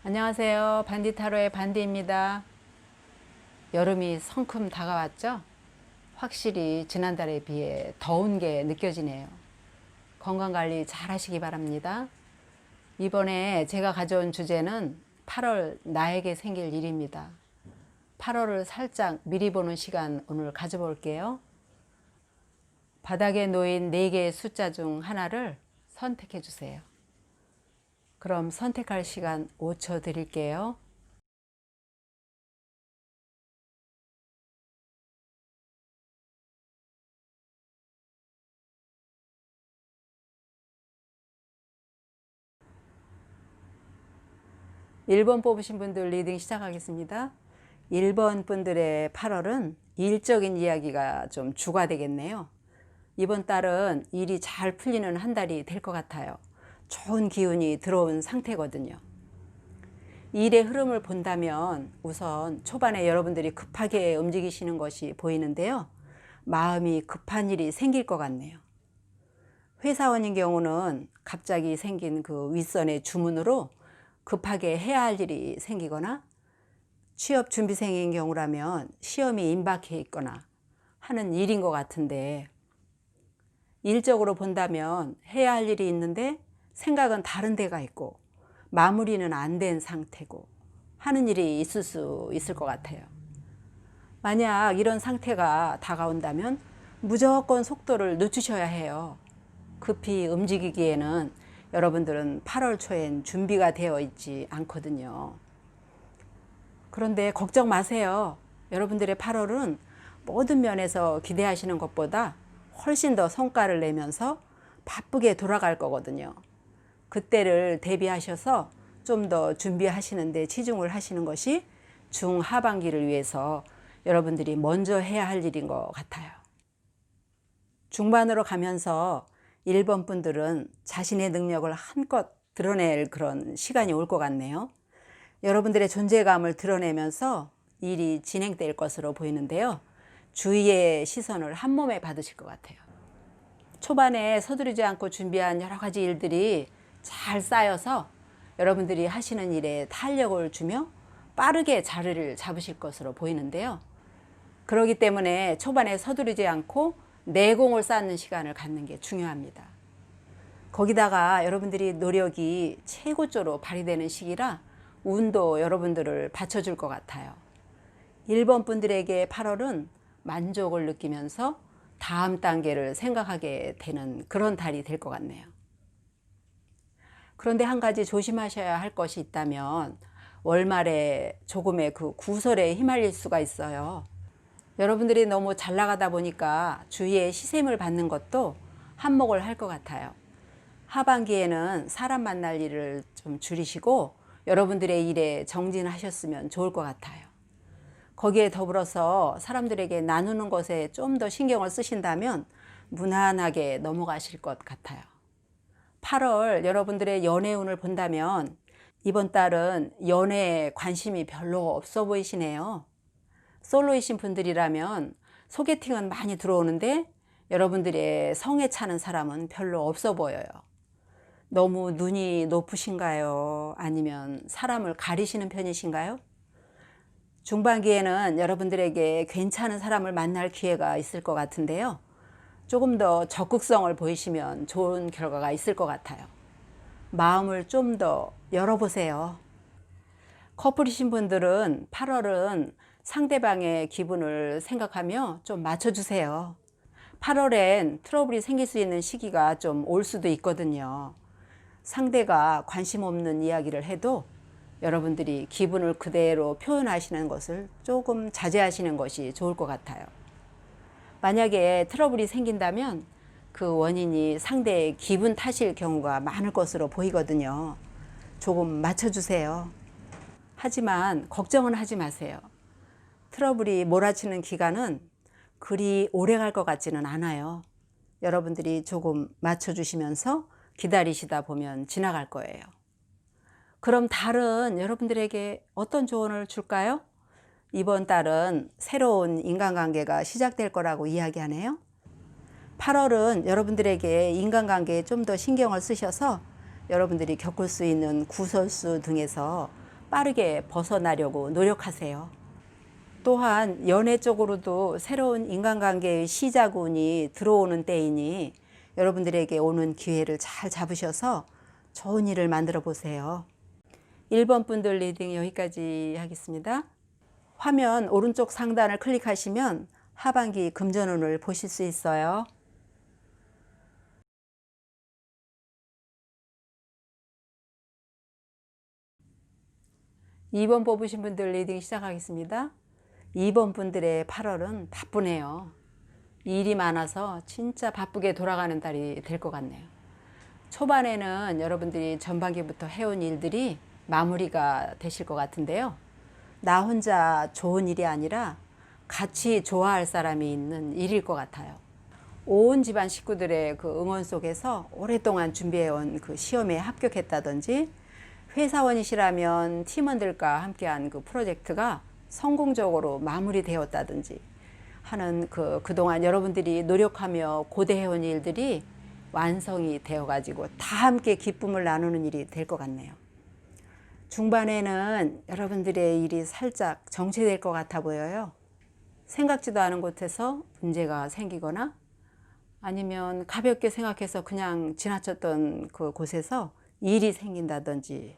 안녕하세요. 반디타로의 반디입니다. 여름이 성큼 다가왔죠? 확실히 지난달에 비해 더운 게 느껴지네요. 건강관리 잘 하시기 바랍니다. 이번에 제가 가져온 주제는 8월 나에게 생길 일입니다. 8월을 살짝 미리 보는 시간 오늘 가져볼게요. 바닥에 놓인 4개의 숫자 중 하나를 선택해 주세요. 그럼 선택할 시간 5초 드릴게요. 일 번 뽑으신 분들 리딩 시작하겠습니다. 1번 분들의 8월은 일적인 이야기가 좀 주가 되겠네요. 이번 달은 일이 잘 풀리는 한 달이 될 것 같아요. 좋은 기운이 들어온 상태거든요. 일의 흐름을 본다면 우선 초반에 여러분들이 급하게 움직이시는 것이 보이는데요. 마음이 급한 일이 생길 것 같네요. 회사원인 경우는 갑자기 생긴 그 윗선의 주문으로 급하게 해야 할 일이 생기거나, 취업 준비생인 경우라면 시험이 임박해 있거나 하는 일인 것 같은데, 일적으로 본다면 해야 할 일이 있는데 생각은 다른 데가 있고 마무리는 안 된 상태고 하는 일이 있을 수 있을 것 같아요. 만약 이런 상태가 다가온다면 무조건 속도를 늦추셔야 해요. 급히 움직이기에는 여러분들은 8월 초엔 준비가 되어 있지 않거든요. 그런데 걱정 마세요. 여러분들의 8월은 모든 면에서 기대하시는 것보다 훨씬 더 성과를 내면서 바쁘게 돌아갈 거거든요. 그때를 대비하셔서 좀 더 준비하시는 데 치중을 하시는 것이 중하반기를 위해서 여러분들이 먼저 해야 할 일인 것 같아요. 중반으로 가면서 1번 분들은 자신의 능력을 한껏 드러낼 그런 시간이 올 것 같네요. 여러분들의 존재감을 드러내면서 일이 진행될 것으로 보이는데요. 주위의 시선을 한 몸에 받으실 것 같아요. 초반에 서두르지 않고 준비한 여러 가지 일들이 잘 쌓여서 여러분들이 하시는 일에 탄력을 주며 빠르게 자리를 잡으실 것으로 보이는데요. 그렇기 때문에 초반에 서두르지 않고 내공을 쌓는 시간을 갖는 게 중요합니다. 거기다가 여러분들이 노력이 최고조로 발휘되는 시기라 운도 여러분들을 받쳐줄 것 같아요. 1번 분들에게 8월은 만족을 느끼면서 다음 단계를 생각하게 되는 그런 달이 될 것 같네요. 그런데 한 가지 조심하셔야 할 것이 있다면 월말에 조금의 그 구설에 휘말릴 수가 있어요. 여러분들이 너무 잘 나가다 보니까 주위의 시샘을 받는 것도 한몫을 할 것 같아요. 하반기에는 사람 만날 일을 좀 줄이시고 여러분들의 일에 정진하셨으면 좋을 것 같아요. 거기에 더불어서 사람들에게 나누는 것에 좀 더 신경을 쓰신다면 무난하게 넘어가실 것 같아요. 8월 여러분들의 연애운을 본다면 이번 달은 연애에 관심이 별로 없어 보이시네요. 솔로이신 분들이라면 소개팅은 많이 들어오는데 여러분들의 성에 차는 사람은 별로 없어 보여요. 너무 눈이 높으신가요? 아니면 사람을 가리시는 편이신가요? 중반기에는 여러분들에게 괜찮은 사람을 만날 기회가 있을 것 같은데요. 조금 더 적극성을 보이시면 좋은 결과가 있을 것 같아요. 마음을 좀 더 열어보세요. 커플이신 분들은 8월은 상대방의 기분을 생각하며 좀 맞춰주세요. 8월엔 트러블이 생길 수 있는 시기가 좀 올 수도 있거든요. 상대가 관심 없는 이야기를 해도 여러분들이 기분을 그대로 표현하시는 것을 조금 자제하시는 것이 좋을 것 같아요. 만약에 트러블이 생긴다면 그 원인이 상대의 기분 탓일 경우가 많을 것으로 보이거든요. 조금 맞춰주세요. 하지만 걱정은 하지 마세요. 트러블이 몰아치는 기간은 그리 오래 갈 것 같지는 않아요. 여러분들이 조금 맞춰주시면서 기다리시다 보면 지나갈 거예요. 그럼 달은 여러분들에게 어떤 조언을 줄까요? 이번 달은 새로운 인간관계가 시작될 거라고 이야기하네요. 8월은 여러분들에게 인간관계에 좀 더 신경을 쓰셔서 여러분들이 겪을 수 있는 구설수 등에서 빠르게 벗어나려고 노력하세요. 또한 연애 쪽으로도 새로운 인간관계의 시작운이 들어오는 때이니 여러분들에게 오는 기회를 잘 잡으셔서 좋은 일을 만들어 보세요. 1번 분들 리딩 여기까지 하겠습니다. 화면 오른쪽 상단을 클릭하시면 하반기 금전운을 보실 수 있어요. 2번 뽑으신 분들 리딩 시작하겠습니다. 2번 분들의 8월은 바쁘네요. 일이 많아서 진짜 바쁘게 돌아가는 달이 될 것 같네요. 초반에는 여러분들이 전반기부터 해온 일들이 마무리가 되실 것 같은데요. 나 혼자 좋은 일이 아니라 같이 좋아할 사람이 있는 일일 것 같아요. 온 집안 식구들의 그 응원 속에서 오랫동안 준비해온 그 시험에 합격했다든지, 회사원이시라면 팀원들과 함께한 그 프로젝트가 성공적으로 마무리되었다든지 하는 그동안 여러분들이 노력하며 고대해온 일들이 완성이 되어가지고 다 함께 기쁨을 나누는 일이 될 것 같네요. 중반에는 여러분들의 일이 살짝 정체될 것 같아 보여요. 생각지도 않은 곳에서 문제가 생기거나 아니면 가볍게 생각해서 그냥 지나쳤던 그 곳에서 일이 생긴다든지,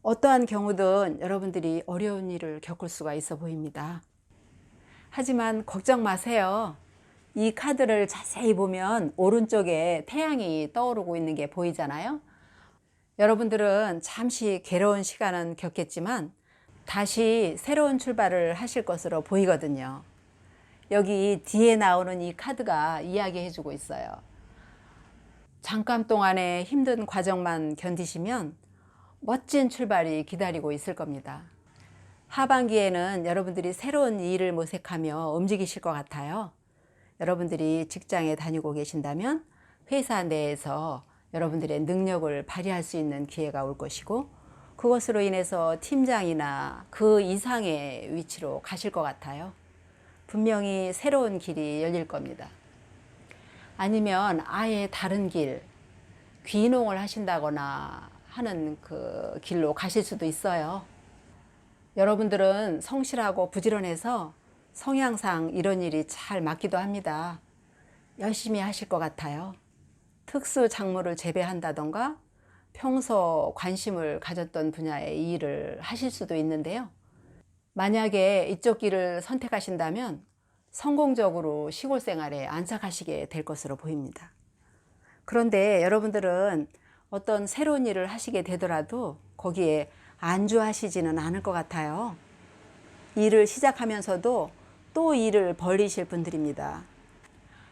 어떠한 경우든 여러분들이 어려운 일을 겪을 수가 있어 보입니다. 하지만 걱정 마세요. 이 카드를 자세히 보면 오른쪽에 태양이 떠오르고 있는 게 보이잖아요. 여러분들은 잠시 괴로운 시간은 겪겠지만 다시 새로운 출발을 하실 것으로 보이거든요. 여기 뒤에 나오는 이 카드가 이야기해 주고 있어요. 잠깐 동안의 힘든 과정만 견디시면 멋진 출발이 기다리고 있을 겁니다. 하반기에는 여러분들이 새로운 일을 모색하며 움직이실 것 같아요. 여러분들이 직장에 다니고 계신다면 회사 내에서 여러분들의 능력을 발휘할 수 있는 기회가 올 것이고, 그것으로 인해서 팀장이나 그 이상의 위치로 가실 것 같아요. 분명히 새로운 길이 열릴 겁니다. 아니면 아예 다른 길, 귀농을 하신다거나 하는 그 길로 가실 수도 있어요. 여러분들은 성실하고 부지런해서 성향상 이런 일이 잘 맞기도 합니다. 열심히 하실 것 같아요. 특수 작물을 재배한다던가 평소 관심을 가졌던 분야의 일을 하실 수도 있는데요. 만약에 이쪽 길을 선택하신다면 성공적으로 시골 생활에 안착하시게 될 것으로 보입니다. 그런데 여러분들은 어떤 새로운 일을 하시게 되더라도 거기에 안주하시지는 않을 것 같아요. 일을 시작하면서도 또 일을 벌리실 분들입니다.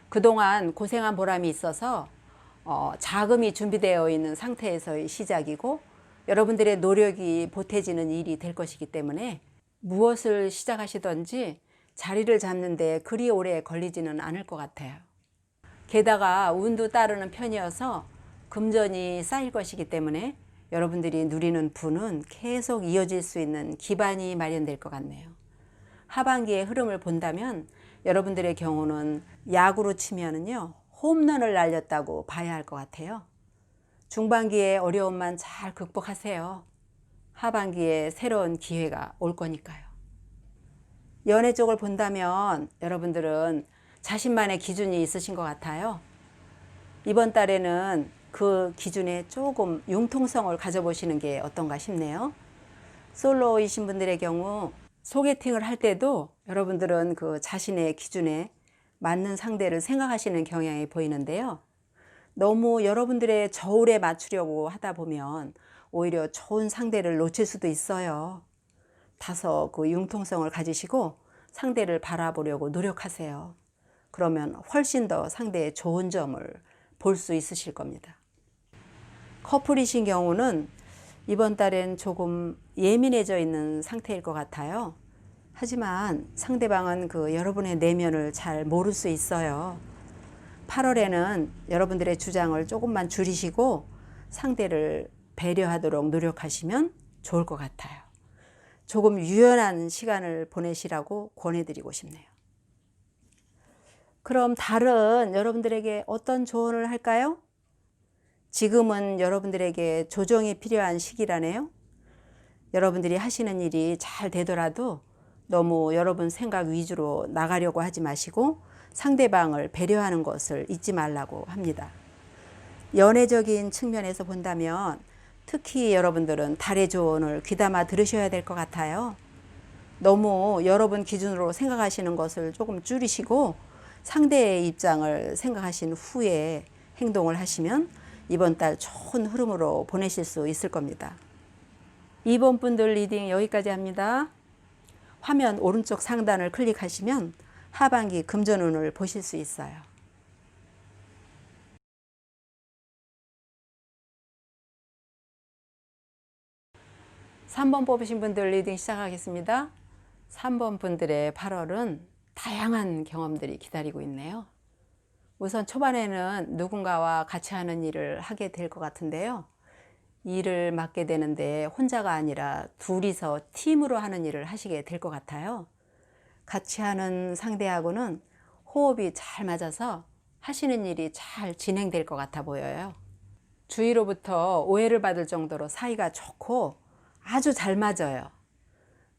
그동안 고생한 보람이 있어서 자금이 준비되어 있는 상태에서의 시작이고, 여러분들의 노력이 보태지는 일이 될 것이기 때문에 무엇을 시작하시든지 자리를 잡는 데 그리 오래 걸리지는 않을 것 같아요. 게다가 운도 따르는 편이어서 금전이 쌓일 것이기 때문에 여러분들이 누리는 부는 계속 이어질 수 있는 기반이 마련될 것 같네요. 하반기의 흐름을 본다면 여러분들의 경우는 야구로 치면은요, 홈런을 날렸다고 봐야 할 것 같아요. 중반기의 어려움만 잘 극복하세요. 하반기에 새로운 기회가 올 거니까요. 연애 쪽을 본다면 여러분들은 자신만의 기준이 있으신 것 같아요. 이번 달에는 그 기준에 조금 융통성을 가져보시는 게 어떤가 싶네요. 솔로이신 분들의 경우 소개팅을 할 때도 여러분들은 그 자신의 기준에 맞는 상대를 생각하시는 경향이 보이는데요. 너무 여러분들의 저울에 맞추려고 하다 보면 오히려 좋은 상대를 놓칠 수도 있어요. 다소 그 융통성을 가지시고 상대를 바라보려고 노력하세요. 그러면 훨씬 더 상대의 좋은 점을 볼 수 있으실 겁니다. 커플이신 경우는 이번 달엔 조금 예민해져 있는 상태일 것 같아요. 하지만 상대방은 그 여러분의 내면을 잘 모를 수 있어요. 8월에는 여러분들의 주장을 조금만 줄이시고 상대를 배려하도록 노력하시면 좋을 것 같아요. 조금 유연한 시간을 보내시라고 권해드리고 싶네요. 그럼 달은 여러분들에게 어떤 조언을 할까요? 지금은 여러분들에게 조정이 필요한 시기라네요. 여러분들이 하시는 일이 잘 되더라도 너무 여러분 생각 위주로 나가려고 하지 마시고 상대방을 배려하는 것을 잊지 말라고 합니다. 연애적인 측면에서 본다면 특히 여러분들은 달의 조언을 귀담아 들으셔야 될 것 같아요. 너무 여러분 기준으로 생각하시는 것을 조금 줄이시고 상대의 입장을 생각하신 후에 행동을 하시면 이번 달 좋은 흐름으로 보내실 수 있을 겁니다. 2번 분들 리딩 여기까지 합니다. 화면 오른쪽 상단을 클릭하시면 하반기 금전운을 보실 수 있어요. 3번 뽑으신 분들 리딩 시작하겠습니다. 3번 분들의 8월은 다양한 경험들이 기다리고 있네요. 우선 초반에는 누군가와 같이 하는 일을 하게 될 것 같은데요. 일을 맡게 되는데 혼자가 아니라 둘이서 팀으로 하는 일을 하시게 될 것 같아요. 같이 하는 상대하고는 호흡이 잘 맞아서 하시는 일이 잘 진행될 것 같아 보여요. 주위로부터 오해를 받을 정도로 사이가 좋고 아주 잘 맞아요.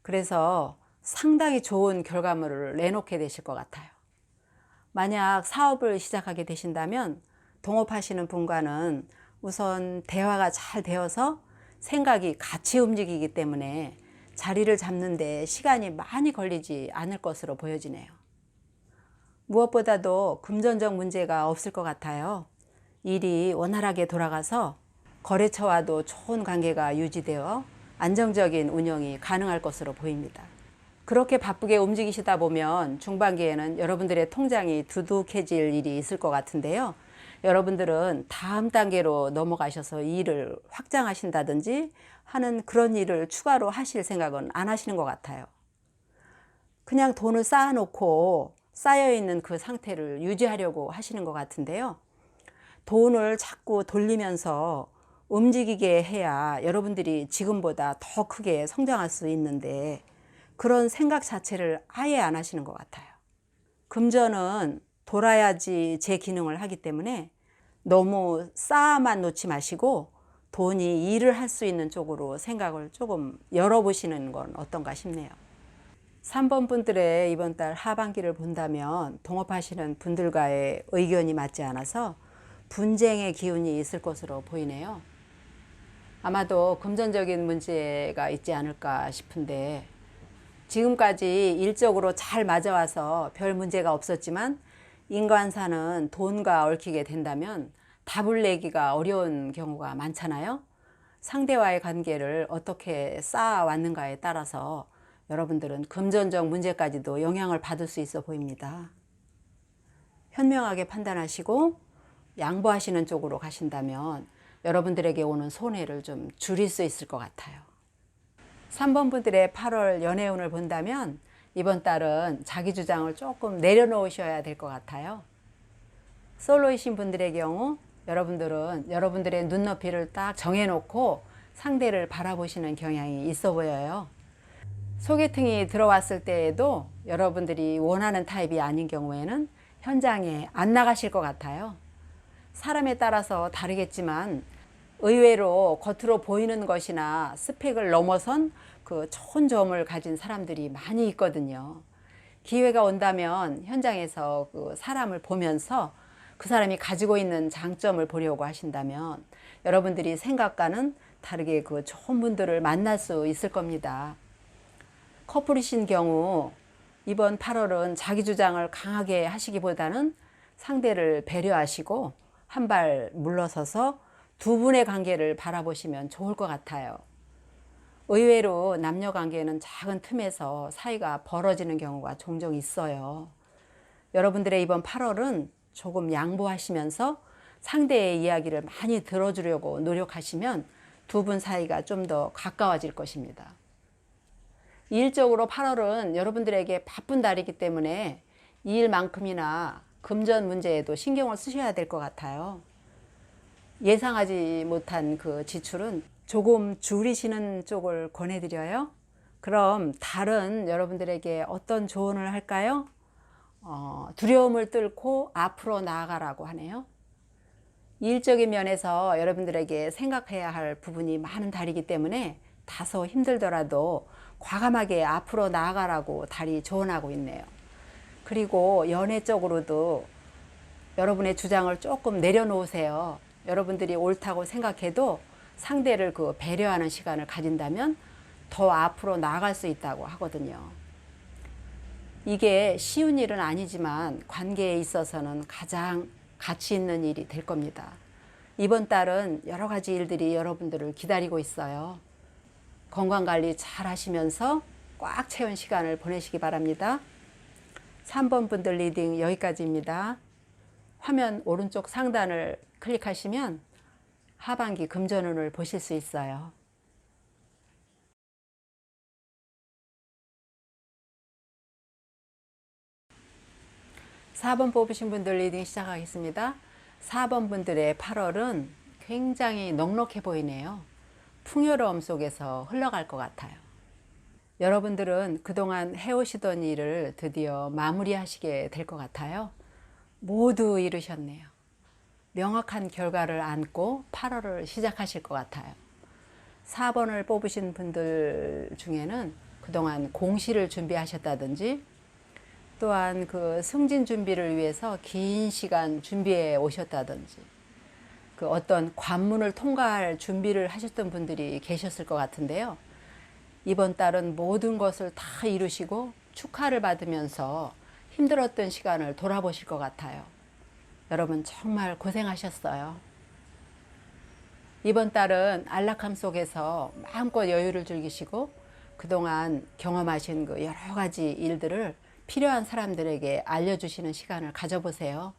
그래서 상당히 좋은 결과물을 내놓게 되실 것 같아요. 만약 사업을 시작하게 되신다면 동업하시는 분과는 우선 대화가 잘 되어서 생각이 같이 움직이기 때문에 자리를 잡는 데 시간이 많이 걸리지 않을 것으로 보여지네요. 무엇보다도 금전적 문제가 없을 것 같아요. 일이 원활하게 돌아가서 거래처와도 좋은 관계가 유지되어 안정적인 운영이 가능할 것으로 보입니다. 그렇게 바쁘게 움직이시다 보면 중반기에는 여러분들의 통장이 두둑해질 일이 있을 것 같은데요. 여러분들은 다음 단계로 넘어가셔서 일을 확장하신다든지 하는 그런 일을 추가로 하실 생각은 안 하시는 것 같아요. 그냥 돈을 쌓아놓고 쌓여있는 그 상태를 유지하려고 하시는 것 같은데요. 돈을 자꾸 돌리면서 움직이게 해야 여러분들이 지금보다 더 크게 성장할 수 있는데 그런 생각 자체를 아예 안 하시는 것 같아요. 금전은 돌아야지 제 기능을 하기 때문에 너무 쌓아만 놓지 마시고 돈이 일을 할 수 있는 쪽으로 생각을 조금 열어보시는 건 어떤가 싶네요. 3번 분들의 이번 달 하반기를 본다면 동업하시는 분들과의 의견이 맞지 않아서 분쟁의 기운이 있을 것으로 보이네요. 아마도 금전적인 문제가 있지 않을까 싶은데 지금까지 일적으로 잘 맞아와서 별 문제가 없었지만 인간사는 돈과 얽히게 된다면 답을 내기가 어려운 경우가 많잖아요. 상대와의 관계를 어떻게 쌓아왔는가에 따라서 여러분들은 금전적 문제까지도 영향을 받을 수 있어 보입니다. 현명하게 판단하시고 양보하시는 쪽으로 가신다면 여러분들에게 오는 손해를 좀 줄일 수 있을 것 같아요. 3번 분들의 8월 연애운을 본다면 이번 달은 자기 주장을 조금 내려놓으셔야 될 것 같아요. 솔로이신 분들의 경우 여러분들은 여러분들의 눈높이를 딱 정해놓고 상대를 바라보시는 경향이 있어 보여요. 소개팅이 들어왔을 때에도 여러분들이 원하는 타입이 아닌 경우에는 현장에 안 나가실 것 같아요. 사람에 따라서 다르겠지만 의외로 겉으로 보이는 것이나 스펙을 넘어선 그 좋은 점을 가진 사람들이 많이 있거든요. 기회가 온다면 현장에서 그 사람을 보면서 그 사람이 가지고 있는 장점을 보려고 하신다면 여러분들이 생각과는 다르게 그 좋은 분들을 만날 수 있을 겁니다. 커플이신 경우 이번 8월은 자기 주장을 강하게 하시기보다는 상대를 배려하시고 한 발 물러서서 두 분의 관계를 바라보시면 좋을 것 같아요. 의외로 남녀 관계는 작은 틈에서 사이가 벌어지는 경우가 종종 있어요. 여러분들의 이번 8월은 조금 양보하시면서 상대의 이야기를 많이 들어주려고 노력하시면 두 분 사이가 좀 더 가까워질 것입니다. 일적으로 8월은 여러분들에게 바쁜 달이기 때문에 일만큼이나 금전 문제에도 신경을 쓰셔야 될 것 같아요. 예상하지 못한 그 지출은 조금 줄이시는 쪽을 권해드려요. 그럼 달은 여러분들에게 어떤 조언을 할까요? 두려움을 뚫고 앞으로 나아가라고 하네요. 일적인 면에서 여러분들에게 생각해야 할 부분이 많은 달이기 때문에 다소 힘들더라도 과감하게 앞으로 나아가라고 달이 조언하고 있네요. 그리고 연애 쪽으로도 여러분의 주장을 조금 내려놓으세요. 여러분들이 옳다고 생각해도 상대를 배려하는 시간을 가진다면 더 앞으로 나아갈 수 있다고 하거든요. 이게 쉬운 일은 아니지만 관계에 있어서는 가장 가치 있는 일이 될 겁니다. 이번 달은 여러 가지 일들이 여러분들을 기다리고 있어요. 건강관리 잘 하시면서 꽉 채운 시간을 보내시기 바랍니다. 3번 분들 리딩 여기까지입니다. 화면 오른쪽 상단을 클릭하시면 하반기 금전운을 보실 수 있어요. 4번 뽑으신 분들 리딩 시작하겠습니다. 4번 분들의 8월은 굉장히 넉넉해 보이네요. 풍요로움 속에서 흘러갈 것 같아요. 여러분들은 그동안 해오시던 일을 드디어 마무리하시게 될 것 같아요. 모두 이루셨네요. 명확한 결과를 안고 8월을 시작하실 것 같아요. 4번을 뽑으신 분들 중에는 그동안 공시를 준비하셨다든지 또한 승진 준비를 위해서 긴 시간 준비해 오셨다든지 어떤 관문을 통과할 준비를 하셨던 분들이 계셨을 것 같은데요. 이번 달은 모든 것을 다 이루시고 축하를 받으면서 힘들었던 시간을 돌아보실 것 같아요. 여러분 정말 고생하셨어요. 이번 달은 안락함 속에서 마음껏 여유를 즐기시고 그동안 경험하신 여러 가지 일들을 필요한 사람들에게 알려주시는 시간을 가져보세요.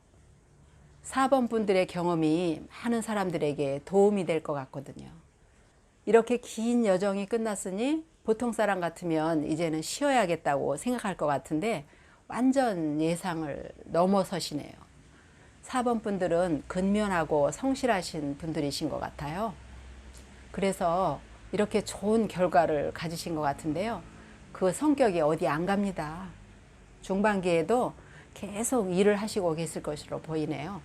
4번 분들의 경험이 많은 사람들에게 도움이 될 것 같거든요. 이렇게 긴 여정이 끝났으니 보통 사람 같으면 이제는 쉬어야겠다고 생각할 것 같은데 완전 예상을 넘어서시네요. 4번 분들은 근면하고 성실하신 분들이신 것 같아요. 그래서 이렇게 좋은 결과를 가지신 것 같은데요. 그 성격이 어디 안 갑니다. 중반기에도 계속 일을 하시고 계실 것으로 보이네요.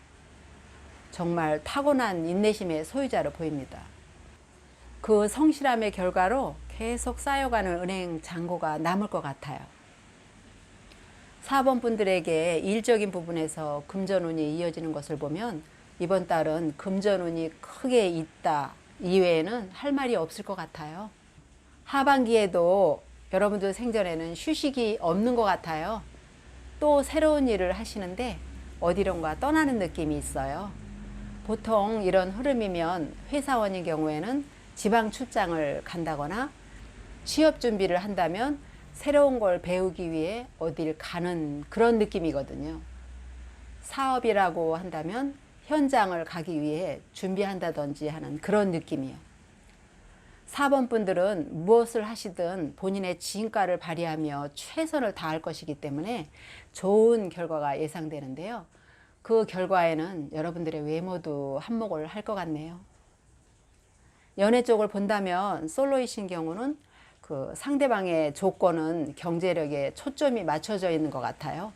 정말 타고난 인내심의 소유자로 보입니다. 그 성실함의 결과로 계속 쌓여가는 은행 잔고가 남을 것 같아요. 4번 분들에게 일적인 부분에서 금전운이 이어지는 것을 보면 이번 달은 금전운이 크게 있다 이외에는 할 말이 없을 것 같아요. 하반기에도 여러분들 생전에는 휴식이 없는 것 같아요. 또 새로운 일을 하시는데 어디론가 떠나는 느낌이 있어요. 보통 이런 흐름이면 회사원인 경우에는 지방 출장을 간다거나 취업 준비를 한다면 새로운 걸 배우기 위해 어딜 가는 그런 느낌이거든요. 사업이라고 한다면 현장을 가기 위해 준비한다든지 하는 그런 느낌이에요. 4번 분들은 무엇을 하시든 본인의 진가를 발휘하며 최선을 다할 것이기 때문에 좋은 결과가 예상되는데요. 그 결과에는 여러분들의 외모도 한몫을 할 것 같네요. 연애 쪽을 본다면 솔로이신 경우는 상대방의 조건은 경제력에 초점이 맞춰져 있는 것 같아요.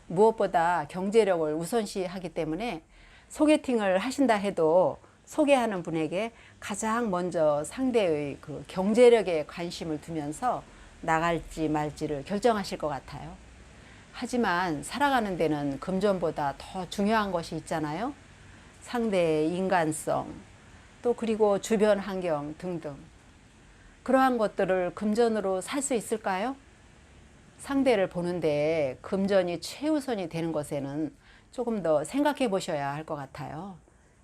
무엇보다 경제력을 우선시하기 때문에 소개팅을 하신다 해도 소개하는 분에게 가장 먼저 상대의 경제력에 관심을 두면서 나갈지 말지를 결정하실 것 같아요. 하지만 살아가는 데는 금전보다 더 중요한 것이 있잖아요. 상대의 인간성, 또 그리고 주변 환경 등등. 그러한 것들을 금전으로 살 수 있을까요? 상대를 보는데 금전이 최우선이 되는 것에는 조금 더 생각해 보셔야 할 것 같아요.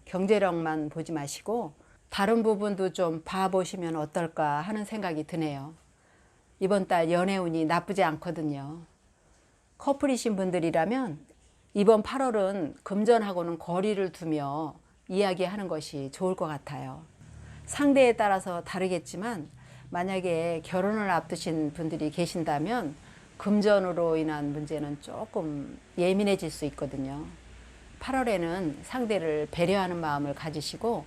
경제력만 보지 마시고 다른 부분도 좀 봐보시면 어떨까 하는 생각이 드네요. 이번 달 연애운이 나쁘지 않거든요. 커플이신 분들이라면 이번 8월은 금전하고는 거리를 두며 이야기하는 것이 좋을 것 같아요. 상대에 따라서 다르겠지만 만약에 결혼을 앞두신 분들이 계신다면 금전으로 인한 문제는 조금 예민해질 수 있거든요. 8월에는 상대를 배려하는 마음을 가지시고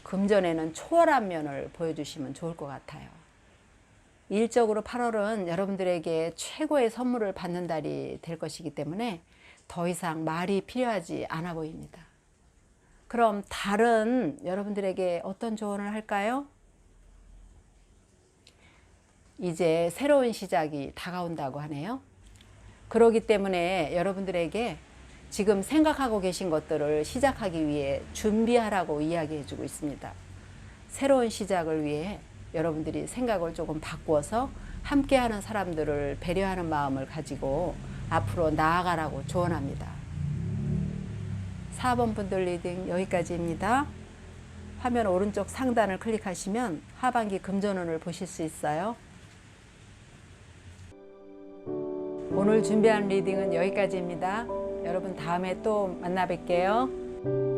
금전에는 초월한 면을 보여주시면 좋을 것 같아요. 일적으로 8월은 여러분들에게 최고의 선물을 받는 달이 될 것이기 때문에 더 이상 말이 필요하지 않아 보입니다. 그럼 달은 여러분들에게 어떤 조언을 할까요? 이제 새로운 시작이 다가온다고 하네요. 그렇기 때문에 여러분들에게 지금 생각하고 계신 것들을 시작하기 위해 준비하라고 이야기해 주고 있습니다. 새로운 시작을 위해 여러분들이 생각을 조금 바꾸어서 함께하는 사람들을 배려하는 마음을 가지고 앞으로 나아가라고 조언합니다. 4번 분들 리딩 여기까지입니다. 화면 오른쪽 상단을 클릭하시면 하반기 금전운을 보실 수 있어요. 오늘 준비한 리딩은 여기까지입니다. 여러분 다음에 또 만나 뵐게요.